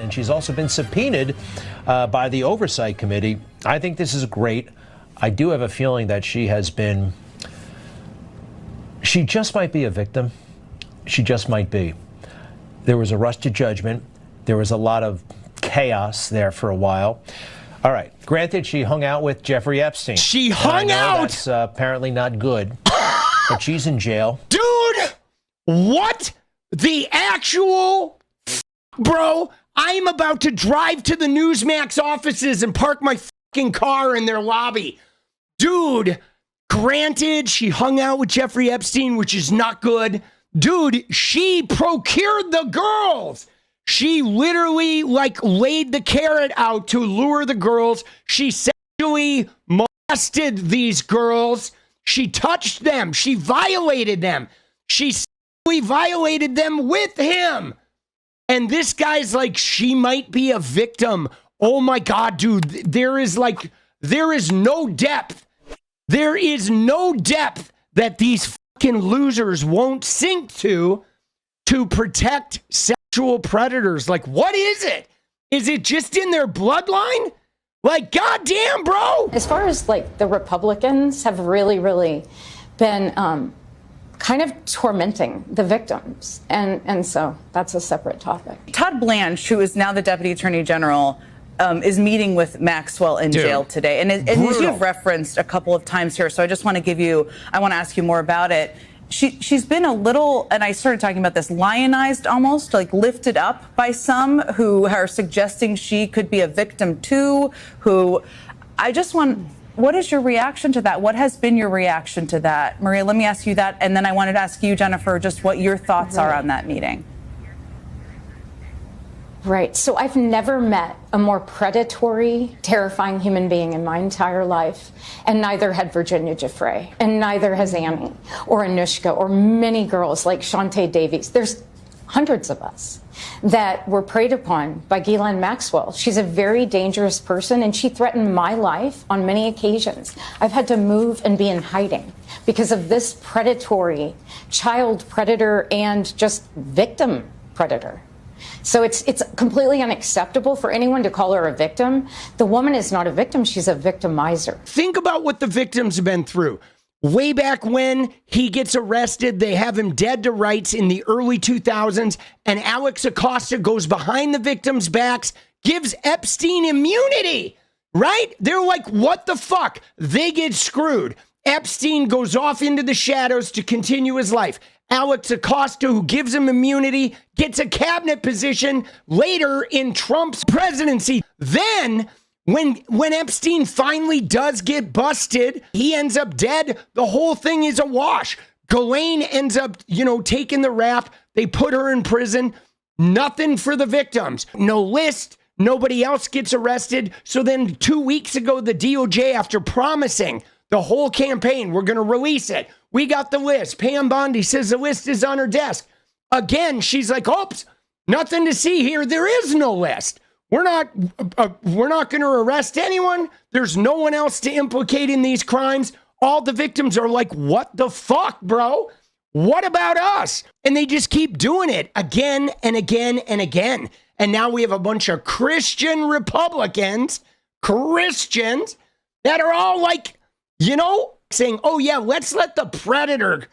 and she's also been subpoenaed by the Oversight Committee. I think this is great. I do have a feeling that she just might be a victim. She just might be. There was a rush to judgment. There was a lot of chaos there for a while. All right. Granted, she hung out with Jeffrey Epstein. She hung out? That's apparently not good. But she's in jail. Dude, what the actual bro? I'm about to drive to the Newsmax offices and park my fucking car in their lobby. Dude, granted, she hung out with Jeffrey Epstein, which is not good. Dude, she procured the girls. She literally laid the carrot out to lure the girls. She sexually molested these girls. She touched them. She violated them. She sexually violated them with him. And this guy's like, she might be a victim. Oh my God, dude, there is no depth. There is no depth that these fucking losers won't sink to protect sexual predators. Like, what is it? Is it just in their bloodline? Like, goddamn, bro. As far as the Republicans have really been kind of tormenting the victims. And so that's a separate topic. Todd Blanche, who is now the Deputy Attorney General, is meeting with Maxwell in jail today. And you've referenced a couple of times here, so I just want to ask you more about it. She's been a little, and I started talking about this, lionized almost, lifted up by some who are suggesting she could be a victim too, what is your reaction to that? What has been your reaction to that? Maria, let me ask you that, and then I wanted to ask you, Jennifer, just what your thoughts are on that meeting. Right. So I've never met a more predatory, terrifying human being in my entire life. And neither had Virginia Giuffre, and neither has Annie or Anushka or many girls like Shantae Davies. There's hundreds of us that were preyed upon by Ghislaine Maxwell. She's a very dangerous person, and she threatened my life on many occasions. I've had to move and be in hiding because of this predatory child predator and just victim predator. So it's completely unacceptable for anyone to call her a victim. The woman is not a victim. She's a victimizer. Think about what the victims have been through. Way back when he gets arrested, they have him dead to rights in the early 2000s, and Alex Acosta goes behind the victims' backs, gives Epstein immunity, right? They're like, what the fuck? They get screwed. Epstein goes off into the shadows to continue his life. Alex Acosta, who gives him immunity, gets a cabinet position later in Trump's presidency. Then, when Epstein finally does get busted, he ends up dead. The whole thing is a wash. Ghislaine ends up, taking the rap. They put her in prison. Nothing for the victims. No list. Nobody else gets arrested. So then 2 weeks ago, the DOJ, after promising the whole campaign, we're going to release it. We got the list. Pam Bondi says the list is on her desk. Again, she's like, oops, nothing to see here. There is no list. We're not going to arrest anyone. There's no one else to implicate in these crimes. All the victims are like, what the fuck, bro? What about us? And they just keep doing it again and again and again. And now we have a bunch of Christian Republicans, that are all like, saying, oh yeah, let's let the predator,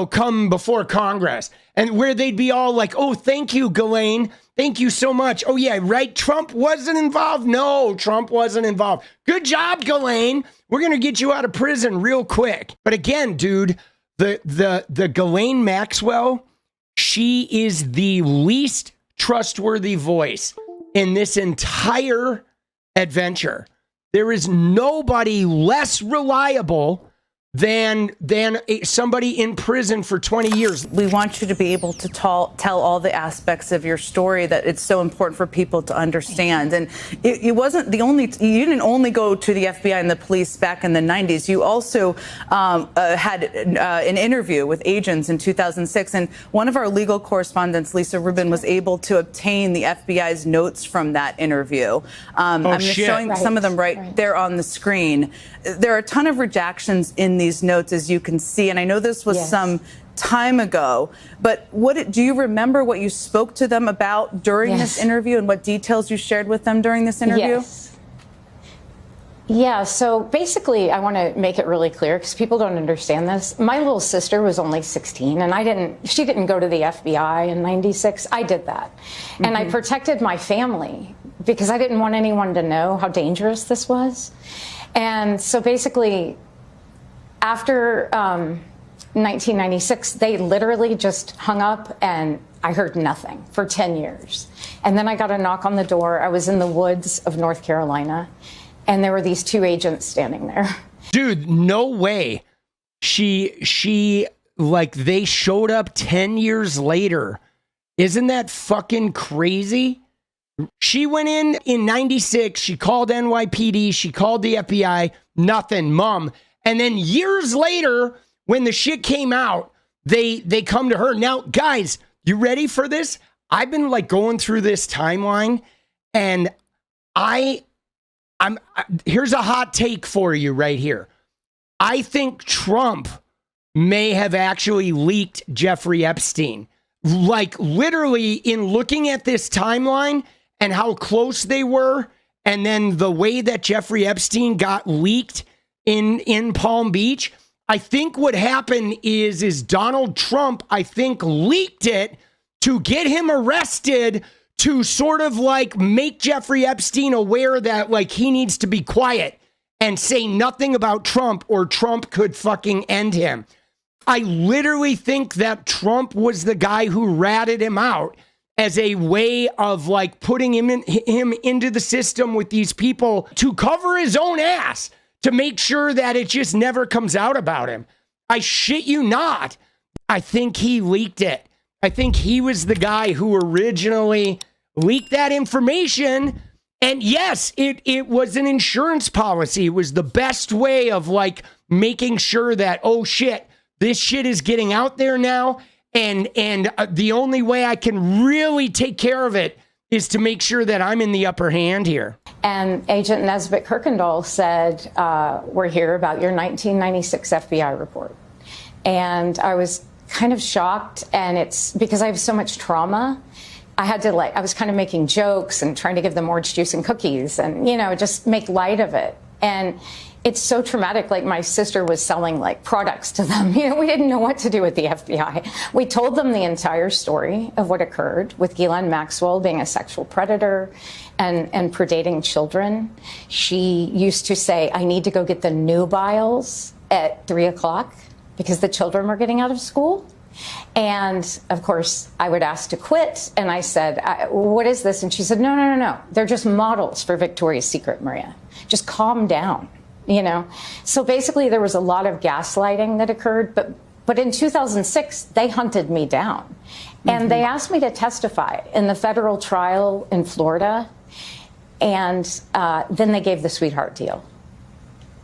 come before Congress. And where they'd be all like, oh, thank you, Ghislaine. Thank you so much. Oh yeah, right. Trump wasn't involved. No, Trump wasn't involved. Good job, Ghislaine. We're going to get you out of prison real quick. But again, dude, the Ghislaine Maxwell, she is the least trustworthy voice in this entire adventure. There is nobody less reliable than somebody in prison for 20 years. We want you to be able to tell all the aspects of your story that it's so important for people to understand. And it wasn't you didn't only go to the FBI and the police back in the 90s. You also had an interview with agents in 2006. And one of our legal correspondents, Lisa Rubin, was able to obtain the FBI's notes from that interview. I'm just showing some of them right there on the screen. There are a ton of redactions in these notes, as you can see. And I know this was some time ago. But do you remember what you spoke to them about during this interview and what details you shared with them during this interview? Yes. Yeah, so basically, I want to make it really clear because people don't understand this. My little sister was only 16, and she didn't go to the FBI in '96. I did that. And I protected my family because I didn't want anyone to know how dangerous this was. And so basically, after 1996, they literally just hung up, and I heard nothing for 10 years. And then I got a knock on the door. I was in the woods of North Carolina. And there were these two agents standing there. Dude, no way. They showed up 10 years later. Isn't that fucking crazy? She went in 96. She called NYPD. She called the FBI. Nothing, mom. And then years later, when the shit came out, they come to her. Now, guys, you ready for this? I've been going through this timeline, and here's a hot take for you right here. I think Trump may have actually leaked Jeffrey Epstein. Literally, in looking at this timeline and how close they were, and then the way that Jeffrey Epstein got leaked in Palm Beach, I think what happened is Donald Trump, I think, leaked it to get him arrested, to sort of make Jeffrey Epstein aware that he needs to be quiet and say nothing about Trump, or Trump could fucking end him. I literally think that Trump was the guy who ratted him out as a way of putting him into the system with these people to cover his own ass, to make sure that it just never comes out about him. I shit you not. I think he leaked it. I think he was the guy who originally leaked that information. And yes, it was an insurance policy. It was the best way of making sure that, oh shit, this shit is getting out there now. And the only way I can really take care of it is to make sure that I'm in the upper hand here. And Agent Nesbitt Kirkendall said, we're here about your 1996 FBI report. And I was kind of shocked, and it's because I have so much trauma. I had to I was kind of making jokes and trying to give them orange juice and cookies and, just make light of it. And it's so traumatic. My sister was selling products to them. We didn't know what to do with the FBI. We told them the entire story of what occurred with Ghislaine Maxwell being a sexual predator and predating children. She used to say, I need to go get the nubiles at 3 o'clock because the children were getting out of school. And of course, I would ask to quit. And I said, what is this? And she said, no. They're just models for Victoria's Secret, Maria. Just calm down, So basically, there was a lot of gaslighting that occurred. But in 2006, they hunted me down. And they asked me to testify in the federal trial in Florida. And then they gave the sweetheart deal.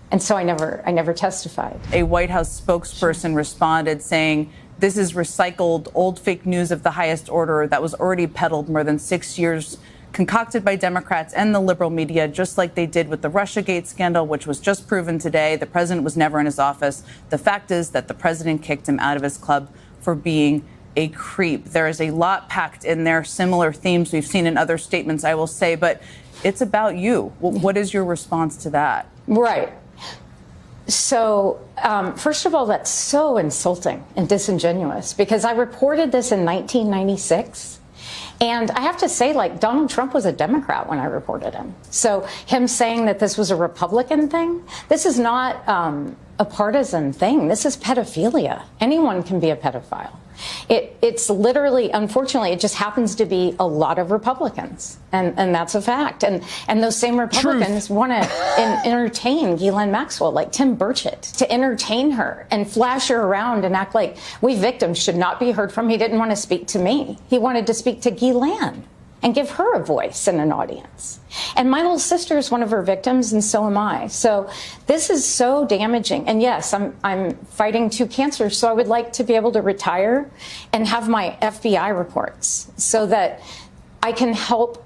And so I never testified. A White House spokesperson responded saying, this is recycled old fake news of the highest order that was already peddled more than 6 years, concocted by Democrats and the liberal media, just like they did with the Russiagate scandal, which was just proven today. The president was never in his office. The fact is that the president kicked him out of his club for being a creep. There is a lot packed in there, similar themes we've seen in other statements, I will say, but it's about you. What is your response to that? Right. So, first of all, that's so insulting and disingenuous because I reported this in 1996. And I have to say, Donald Trump was a Democrat when I reported him. So him saying that this was a Republican thing, this is not a partisan thing. This is pedophilia. Anyone can be a pedophile. It's literally, unfortunately, it just happens to be a lot of Republicans. And that's a fact. And those same Republicans want to entertain Ghislaine Maxwell, like Tim Burchett, to entertain her and flash her around and act like we victims should not be heard from. He didn't want to speak to me. He wanted to speak to Ghislaine and give her a voice and an audience. And my little sister is one of her victims, and so am I. So this is so damaging. And yes, I'm fighting 2 cancers, so I would like to be able to retire and have my FBI reports so that I can help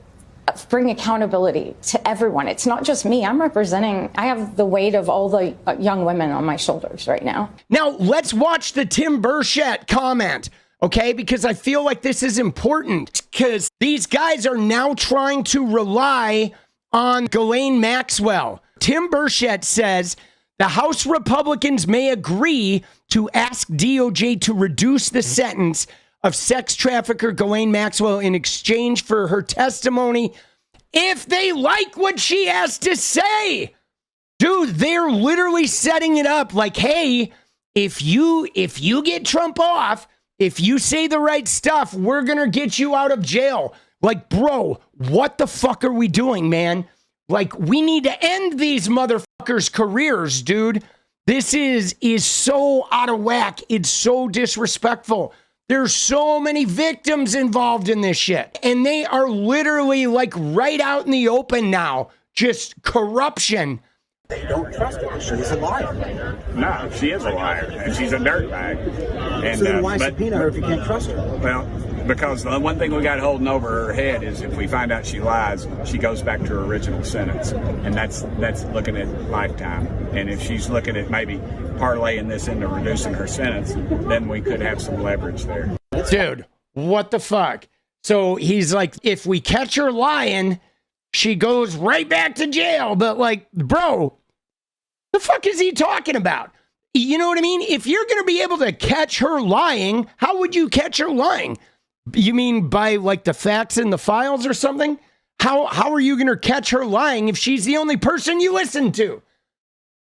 bring accountability to everyone. It's not just me. I have the weight of all the young women on my shoulders right now. Now, let's watch the Tim Burchett comment, okay? Because I feel like this is important, because these guys are now trying to rely on Ghislaine Maxwell. Tim Burchett says the House Republicans may agree to ask DOJ to reduce the sentence of sex trafficker Ghislaine Maxwell in exchange for her testimony if they like what she has to say. Dude, they're literally setting it up like, hey, if you get Trump off, if you say the right stuff, we're going to get you out of jail. Like, bro, what the fuck are we doing, man? Like, we need to end these motherfuckers' careers, dude. This is so out of whack. It's so disrespectful. There's so many victims involved in this shit. And they are literally like right out in the open now. Just corruption. They don't trust her. She's a liar. No, she is a liar, and she's a dirtbag. And, So then why subpoena her if you can't trust her? Well, because the one thing we got holding over her head is if we find out she lies, she goes back to her original sentence, and that's looking at lifetime. And if she's looking at maybe parlaying this into reducing her sentence, then we could have some leverage there. Dude, what the fuck? So he's like, if we catch her lying, she goes right back to jail. But like, bro, the fuck is he talking about? You know what I mean? If you're going to be able to catch her lying, how would you catch her lying? You mean by like the facts in the files or something? How are you going to catch her lying if she's the only person you listen to?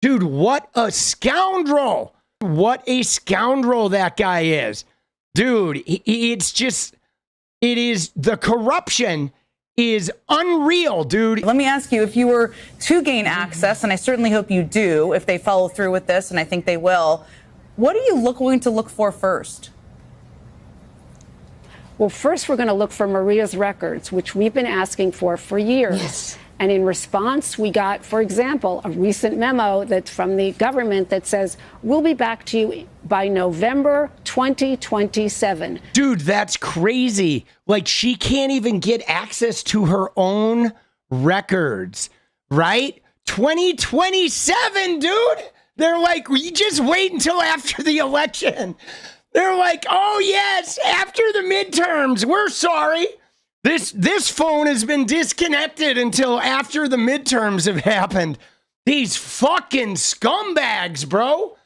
Dude, what a scoundrel. What a scoundrel that guy is. Dude, it's just, it is, the corruption is unreal, dude. Let me ask you, if you were to gain access, and I certainly hope you do, if they follow through with this, and I think they will, what are you going to look for first? Well, first, we're going to look for Maria's records, which we've been asking for years. Yes. And in response, we got, for example, a recent memo that's from the government that says, we'll be back to you by November 2027. Dude, that's crazy. Like, she can't even get access to her own records, right? 2027, dude. They're like, you just wait until after the election. They're like, oh, yes, after the midterms. We're sorry. This phone has been disconnected until after the midterms have happened. These fucking scumbags, bro.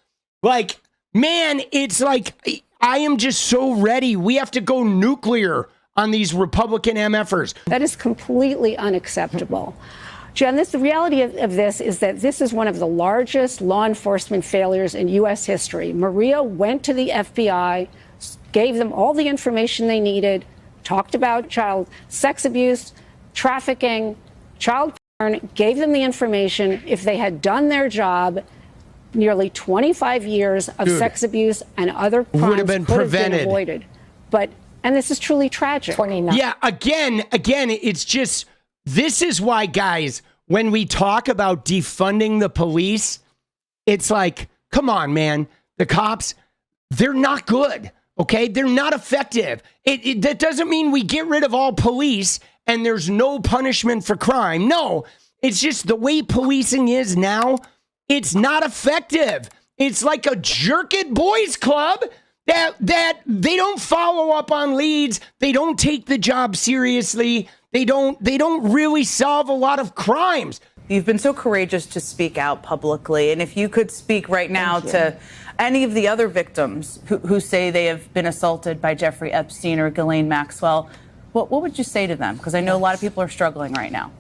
Like, man, it's like, I am just so ready. We have to go nuclear on these Republican MFers. That is completely unacceptable. Jen, the reality of this is that this is one of the largest law enforcement failures in U.S. history. Maria went to the FBI, gave them all the information they needed, talked about child sex abuse, trafficking, child porn, gave them the information. If they had done their job, nearly 25 years of sex abuse and other crimes would have been prevented. Avoided. And this is truly tragic. 29. Yeah, again, it's just, this is why, guys, when we talk about defunding the police, it's like, come on, man, the cops, they're not good. Okay, they're not effective. That doesn't mean we get rid of all police and there's no punishment for crime. No, it's just the way policing is now. It's not effective. It's like a jerk-it boys club that they don't follow up on leads. They don't take the job seriously. They don't really solve a lot of crimes. You've been so courageous to speak out publicly. And if you could speak right now to any of the other victims who say they have been assaulted by Jeffrey Epstein or Ghislaine Maxwell, what would you say to them? Because I know a lot of people are struggling right now.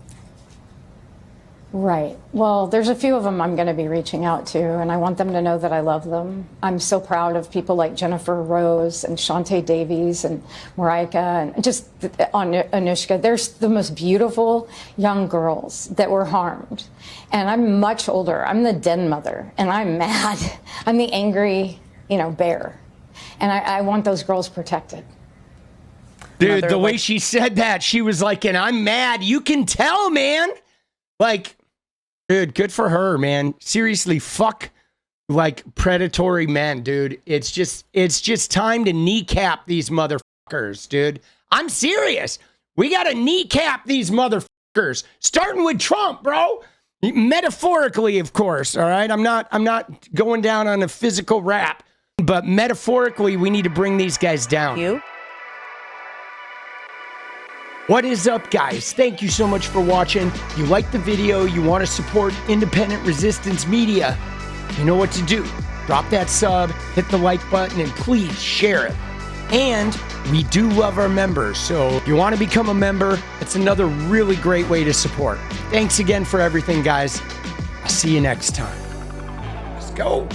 Right. Well, there's a few of them I'm going to be reaching out to, and I want them to know that I love them. I'm so proud of people like Jennifer Rose and Shantae Davies and Marika and just Anushka. They're the most beautiful young girls that were harmed. And I'm much older. I'm the den mother, and I'm mad. I'm the angry, bear. And I want those girls protected. Dude, the way she said that, she was like, and I'm mad. You can tell, man. Like, dude, good for her, man. Seriously, fuck like predatory men, dude. It's just time to kneecap these motherfuckers, dude. I'm serious. We got to kneecap these motherfuckers, starting with Trump, bro. Metaphorically, of course, all right? I'm not going down on a physical rap, but metaphorically, we need to bring these guys down. What is up, guys? Thank you so much for watching. You like the video, you want to support independent resistance media, you know what to do. Drop that sub, hit the like button, and please share it. And we do love our members, so if you want to become a member, it's another really great way to support. Thanks again for everything, guys. I'll see you next time. Let's go.